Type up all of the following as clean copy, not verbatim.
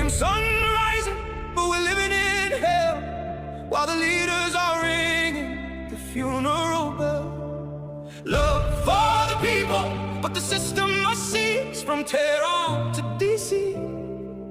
Same sun rising, but we're living in hell, while the leaders are ringing the funeral bell. Love for the people, but the system must cease. From Tehran to DC,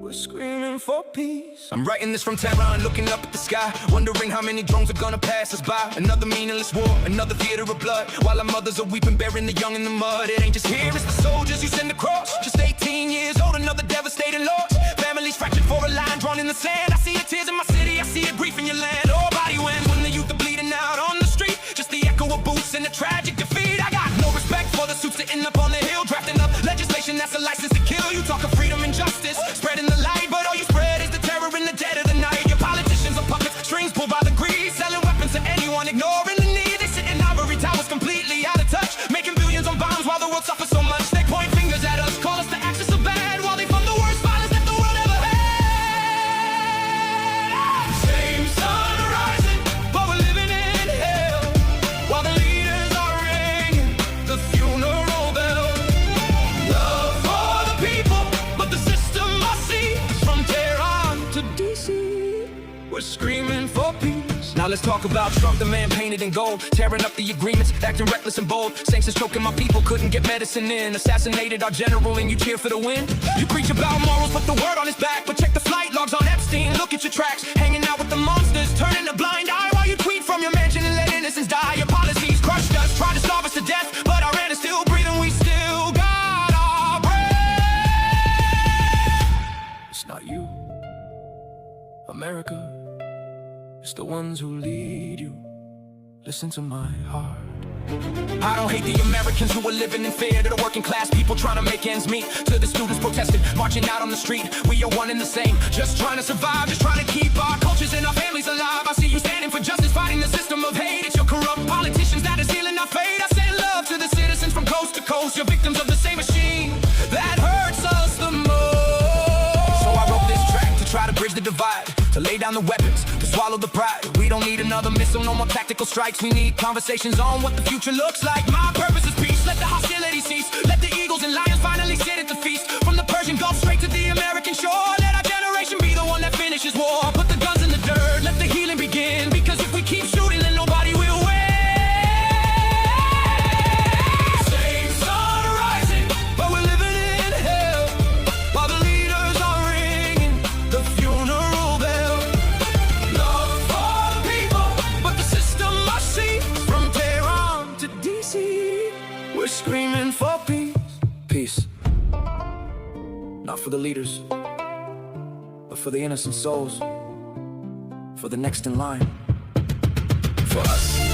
we're screaming for peace. I'm writing this from Tehran, looking up at the sky, wondering how many drones are gonna pass us by. Another meaningless war, another theater of blood, while our mothers are weeping, burying the young in the mud. It ain't just here, it's the soldiers you send across. Just 18 years old, another devastating loss. Families fractured for a line drawn in the sand. I see your tears in my city, I see it grief in your land. Oh, body wins when the youth are bleeding out on the street. Just the echo of boots and a tragic defeat. I got no respect for the suits sitting up on the hill, drafting up legislation that's a license to kill. You talk of freedom and justice, spreading the light, but all you spread is the terror in the dead of the night. Your politicians are puppets, strings pulled by the greed, selling weapons to anyone, ignoring the need. They sit in ivory towers completely out of touch, making billions on bombs while the world suffers so much. They point fingers at us, call us the axis so bad, while they fund the worst violence that the world ever had. Same sun rising, but we're living in hell, while the leaders are ringing the funeral bell. Love for the people, but the system must cease. From Tehran to DC, we're screaming for peace. Now let's talk about Trump, the man painted in gold, tearing up the agreements, acting reckless and bold. Sanctions choking my people, couldn't get medicine in. Assassinated our general and you cheer for the win. You preach about morals, put the word on his back, but check the flight logs on Epstein. Look at your tracks, hanging out with the monsters, turning a blind eye while you tweet from your mansion and let innocents die. Your policies crushed us, tried to starve us to death, but our end is still breathing, we still got our breath. It's not you, America. It's the ones who lead you. Listen to my heart. I don't hate the Americans who are living in fear, to the working class people trying to make ends meet, to the students protesting, marching out on the street. We are one and the same, just trying to survive, just trying to keep our cultures and our families alive. I see you standing for justice, fighting the system of hate. It's your corrupt politicians that is sealing our fate. I send love to the citizens from coast to coast. You're victims of the same machine that hurts us the most. So I wrote this track to try to bridge the divide, to lay down the weapons, to swallow the pride. We don't need another missile, no more tactical strikes. We need conversations on what the future looks like. My purpose is peace, let the hostility cease. Let the eagles and lions finally sit at the feast. From the Persian Gulf straight to the American shore, let our generation be the one that finishes war. Put the guns in the dirt, let the healing begin, because if we keep shooting then nobody will win. Same sun rising, but we're living in hell, while the leaders are ringing the funeral bell. Love for the people, but the system must cease. From Tehran to DC, we're screaming for peace. Peace, not for the leaders, but for the innocent souls, for the next in line, for us.